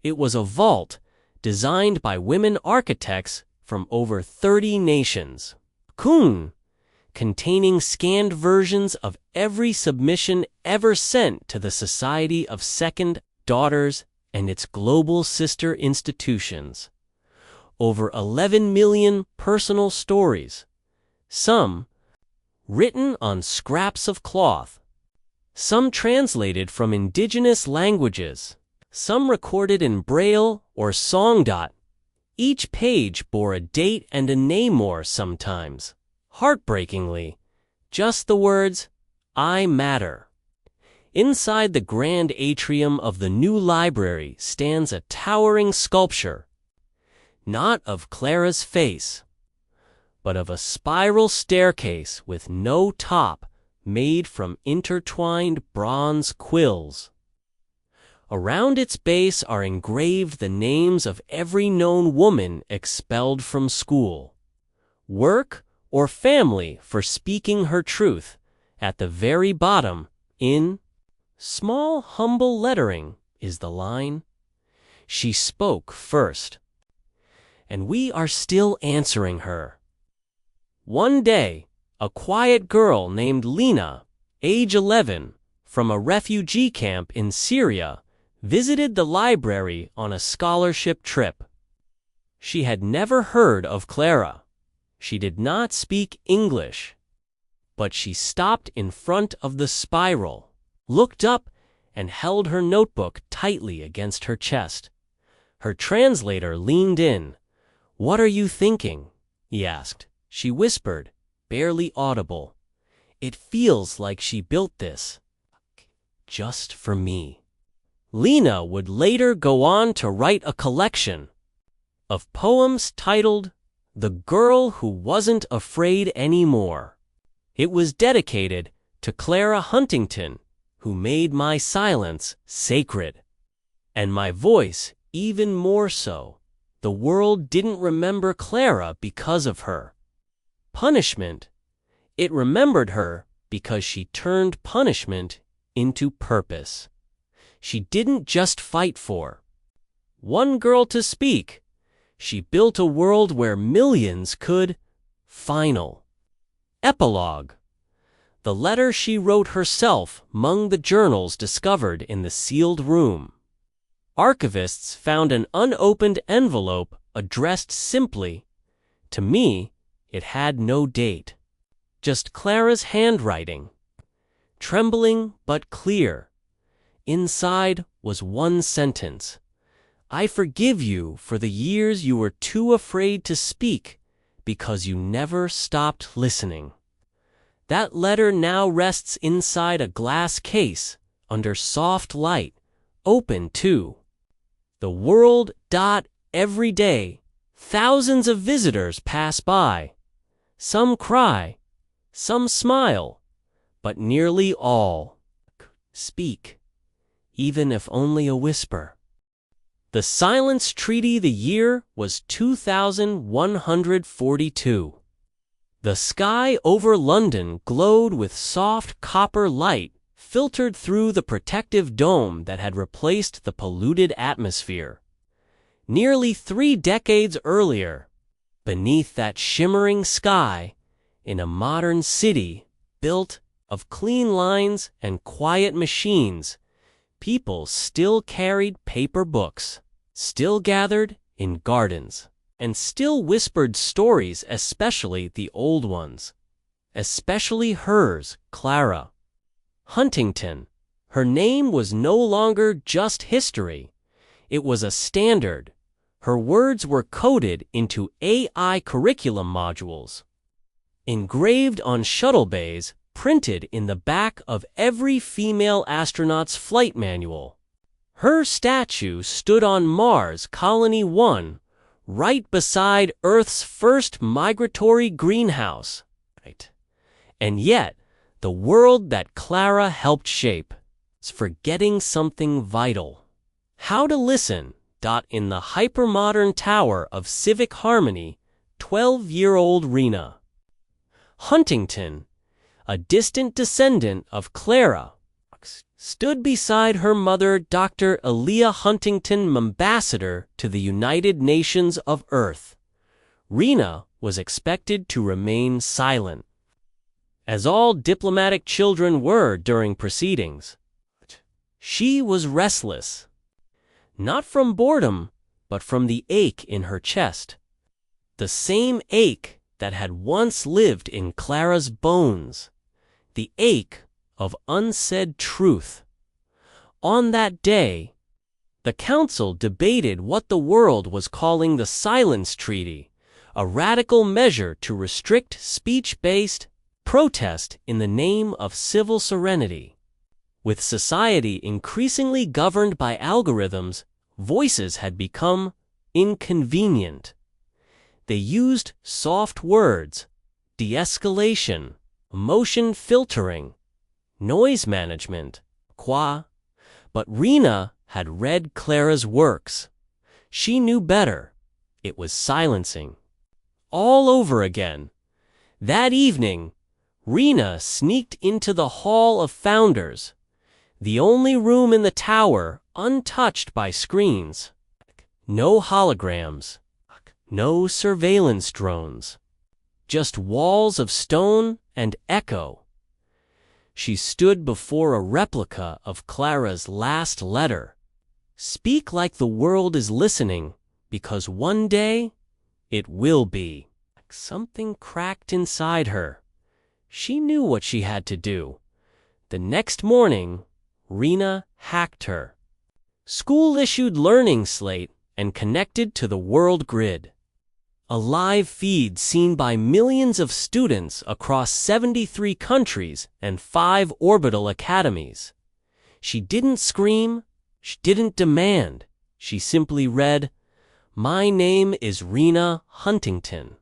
It was a vault designed by women architects from over 30 nations, containing scanned versions of every submission ever sent to the Society of Second Daughters and its global sister institutions. Over 11 million personal stories, some written on scraps of cloth, some translated from indigenous languages, some recorded in Braille or song. Each page bore a date and a name, or sometimes, heartbreakingly, just the words, "I matter." Inside the grand atrium of the new library stands a towering sculpture, not of Clara's face, but of a spiral staircase with no top made from intertwined bronze quills. Around its base are engraved the names of every known woman expelled from school, work, or family for speaking her truth. At the very bottom, in small, humble lettering, is the line, "She spoke first, and we are still answering her." One day, a quiet girl named Lena, age 11, from a refugee camp in Syria, visited the library on a scholarship trip. She had never heard of Clara. She did not speak English. But she stopped in front of the spiral, looked up, and held her notebook tightly against her chest. Her translator leaned in. "What are you thinking?" he asked. She whispered, barely audible, "It feels like she built this just for me." Lena would later go on to write a collection of poems titled "The Girl Who Wasn't Afraid Anymore." It was dedicated to Clara Huntington, who made my silence sacred, and my voice even more so. The world didn't remember Clara because of her punishment. It remembered her because she turned punishment into purpose. She didn't just fight for one girl to speak. She built a world where millions could. Final epilogue. The letter she wrote herself among the journals discovered in the sealed room. Archivists found an unopened envelope addressed simply, "To me." It had no date, just Clara's handwriting, trembling but clear. Inside was one sentence: "I forgive you for the years you were too afraid to speak because you never stopped listening." That letter now rests inside a glass case under soft light, open to the world. Every day, thousands of visitors pass by. Some cry, some smile, but nearly all speak, even if only a whisper. The Silence Treaty. The year was 2142. The sky over London glowed with soft copper light filtered through the protective dome that had replaced the polluted atmosphere. Nearly 3 decades earlier, beneath that shimmering sky, in a modern city built of clean lines and quiet machines, people still carried paper books, still gathered in gardens, and still whispered stories, especially the old ones. Especially hers, Clara Huntington. Her name was no longer just history. It was a standard. Her words were coded into AI curriculum modules, engraved on shuttle bays, printed in the back of every female astronaut's flight manual. Her statue stood on Mars Colony 1, right beside Earth's first migratory greenhouse. And yet, the world that Clara helped shape is forgetting something vital. How to listen. In the hypermodern tower of civic harmony, 12-year-old Rena Huntington, a distant descendant of Clara, stood beside her mother, Dr. Elia Huntington, ambassador to the United Nations of Earth. Rena was expected to remain silent, as all diplomatic children were during proceedings. She was restless, not from boredom, but from the ache in her chest. The same ache that had once lived in Clara's bones. The ache of unsaid truth. On that day, the council debated what the world was calling the Silence Treaty, a radical measure to restrict speech-based protest in the name of civil serenity. With society increasingly governed by algorithms, voices had become inconvenient. They used soft words, de-escalation, emotion filtering, noise management, but Rena had read Clara's works. She knew better. It was silencing. All over again. That evening, Rena sneaked into the Hall of Founders, the only room in the tower untouched by screens. No holograms, no surveillance drones, just walls of stone and echo. She stood before a replica of Clara's last letter. Speak like the world is listening, because one day it will be. Something cracked inside her. She knew what she had to do. The next morning, Rena hacked her school-issued learning slate and connected to the world grid. A live feed seen by millions of students across 73 countries and 5 orbital academies. She didn't scream, she didn't demand, she simply read, "My name is Rena Huntington.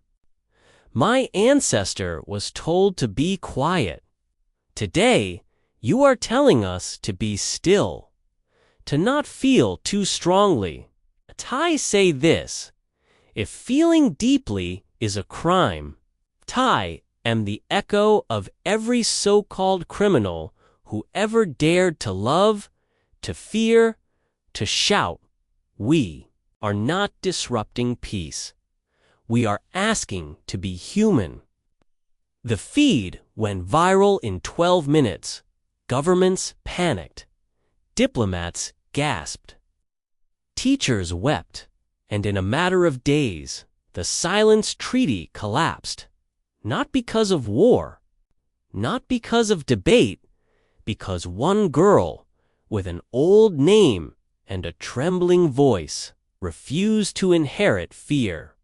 My ancestor was told to be quiet. Today, you are telling us to be still, to not feel too strongly. I say this, if feeling deeply is a crime, I am the echo of every so-called criminal who ever dared to love, to fear, to shout. We are not disrupting peace. We are asking to be human." The feed went viral in 12 minutes. Governments panicked. Diplomats gasped. Teachers wept. And in a matter of days, the Silence Treaty collapsed. Not because of war, not because of debate, because one girl, with an old name and a trembling voice, refused to inherit fear.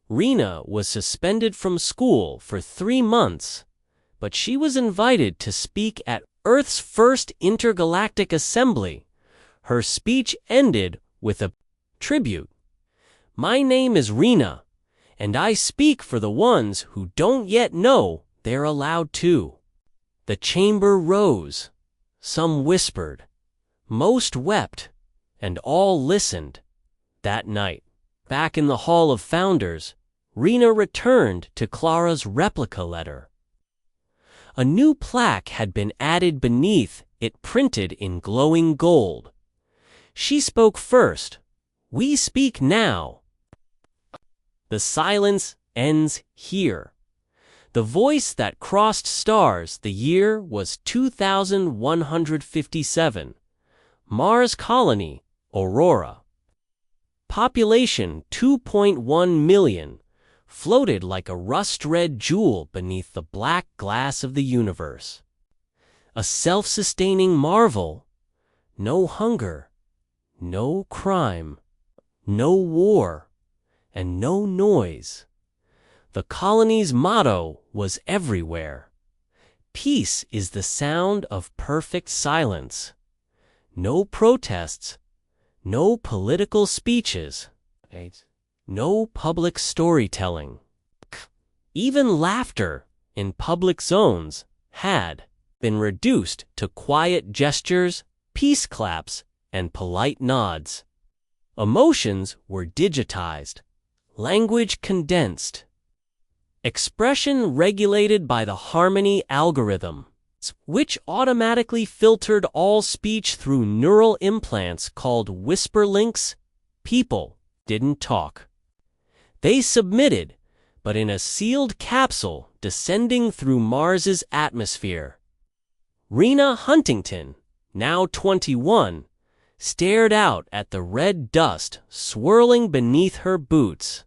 Rena was suspended from school for 3 months, but she was invited to speak at Earth's first intergalactic assembly. Her speech ended with a tribute. "My name is Rena, and I speak for the ones who don't yet know they're allowed to." The chamber rose. Some whispered. Most wept, and all listened. That night, back in the Hall of Founders, Rena returned to Clara's replica letter. A new plaque had been added beneath it, printed in glowing gold. She spoke first. We speak now. The silence ends here. The voice that crossed stars. The year was 2157. Mars colony, Aurora. Population 2.1 million. Floated like a rust-red jewel beneath the black glass of the universe. A self-sustaining marvel. No hunger, no crime, no war, and no noise. The colony's motto was everywhere. Peace is the sound of perfect silence. No protests, no political speeches, no public storytelling. Even laughter in public zones had been reduced to quiet gestures, peace claps, and polite nods. Emotions were digitized, language condensed, expression regulated by the harmony algorithm, which automatically filtered all speech through neural implants called whisper links. People didn't talk. They submitted, but in a sealed capsule descending through Mars's atmosphere. Rena Huntington, now 21, stared out at the red dust swirling beneath her boots.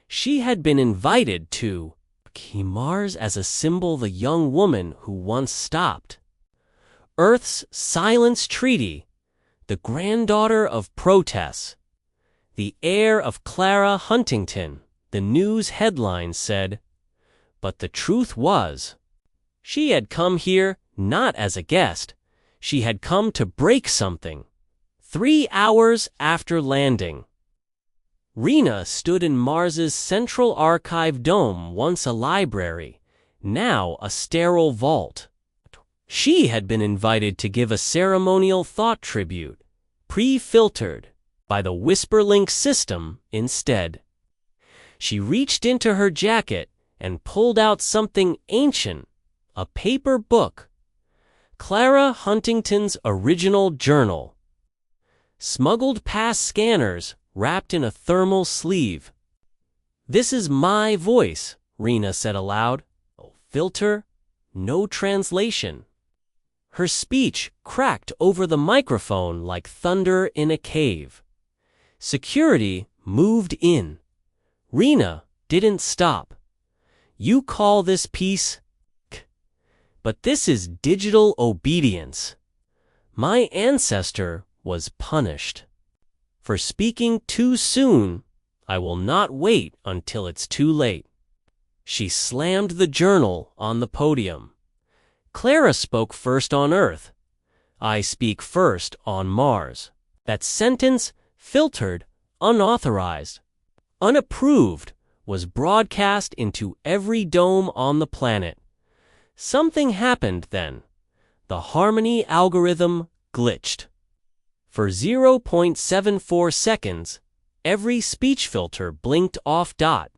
She had been invited to Mars as a symbol, the young woman who once stopped. Earth's silence treaty, the granddaughter of protests. The heir of Clara Huntington, the news headline said. But the truth was, she had come here not as a guest. She had come to break something. 3 hours after landing, Rena stood in Mars's central archive dome, once a library, now a sterile vault. She had been invited to give a ceremonial thought tribute, pre-filtered by the WhisperLink system instead. She reached into her jacket and pulled out something ancient, a paper book. Clara Huntington's original journal. Smuggled past scanners, wrapped in a thermal sleeve. "This is my voice," Rena said aloud. Filter, no translation. Her speech cracked over the microphone like thunder in a cave. Security moved in. Rena didn't stop. "You call this peace? But this is digital obedience. My ancestor was punished. For speaking too soon, I will not wait until it's too late." She slammed the journal on the podium. "Clara spoke first on Earth. I speak first on Mars." That sentence, filtered, unauthorized, unapproved, was broadcast into every dome on the planet. Something happened then. The harmony algorithm glitched. For 0.74 seconds, every speech filter blinked off dot,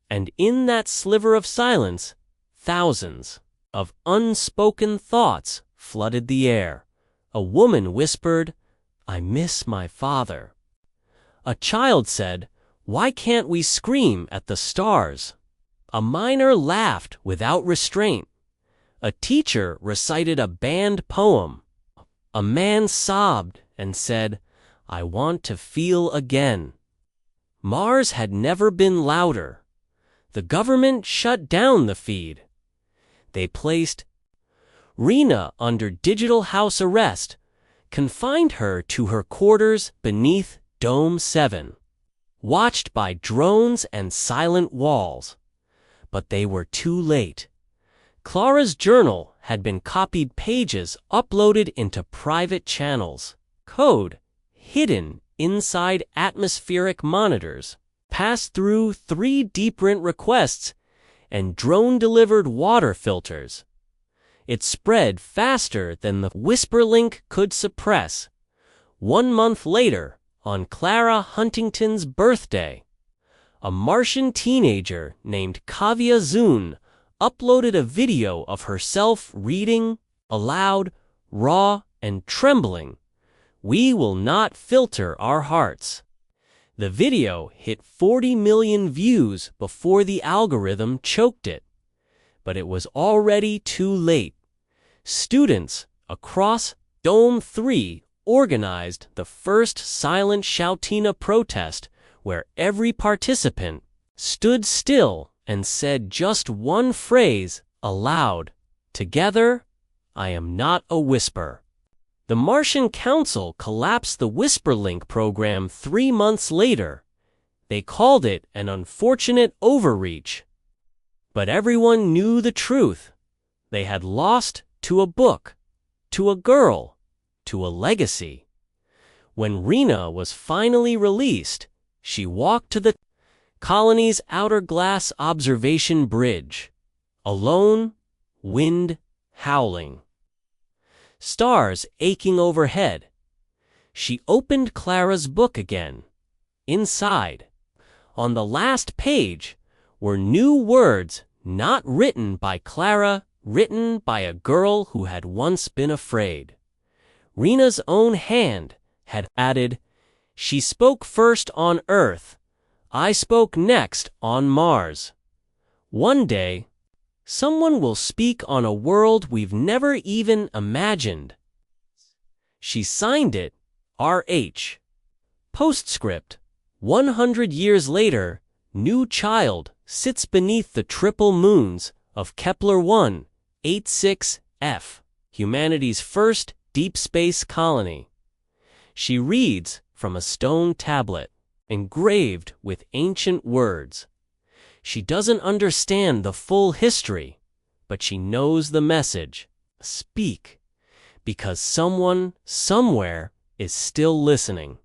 and in that sliver of silence, thousands of unspoken thoughts flooded the air. A woman whispered, "I miss my father." A child said, "Why can't we scream at the stars?" A miner laughed without restraint. A teacher recited a banned poem. A man sobbed and said, "I want to feel again." Mars had never been louder. The government shut down the feed. They placed Rena under digital house arrest, confined her to her quarters beneath Dome 7, watched by drones and silent walls. But they were too late. Clara's journal had been copied, pages uploaded into private channels, code hidden inside atmospheric monitors, passed through 3D print requests, and drone-delivered water filters. It spread faster than the WhisperLink could suppress. 1 month later, on Clara Huntington's birthday, a Martian teenager named Kavya Zun uploaded a video of herself reading, aloud, raw and trembling, "We will not filter our hearts." The video hit 40 million views before the algorithm choked it. But it was already too late. Students across Dome 3 organized the first silent Shoutina protest, where every participant stood still and said just one phrase aloud, "Together, I am not a whisper." The Martian Council collapsed the WhisperLink program 3 months later. They called it an unfortunate overreach. But everyone knew the truth. They had lost to a book, to a girl, to a legacy. When Rena was finally released, she walked to the colony's outer glass observation bridge, alone, wind howling, stars aching overhead. She opened Clara's book again. Inside, on the last page, were new words not written by Clara, written by a girl who had once been afraid. Rena's own hand had added, "She spoke first on Earth. I spoke next on Mars. One day, someone will speak on a world we've never even imagined." She signed it, R.H. Postscript: 100 years later, new child sits beneath the triple moons of Kepler 1.86f, humanity's first deep space colony. She reads from a stone tablet, engraved with ancient words. She doesn't understand the full history, but she knows the message. Speak, because someone, somewhere, is still listening.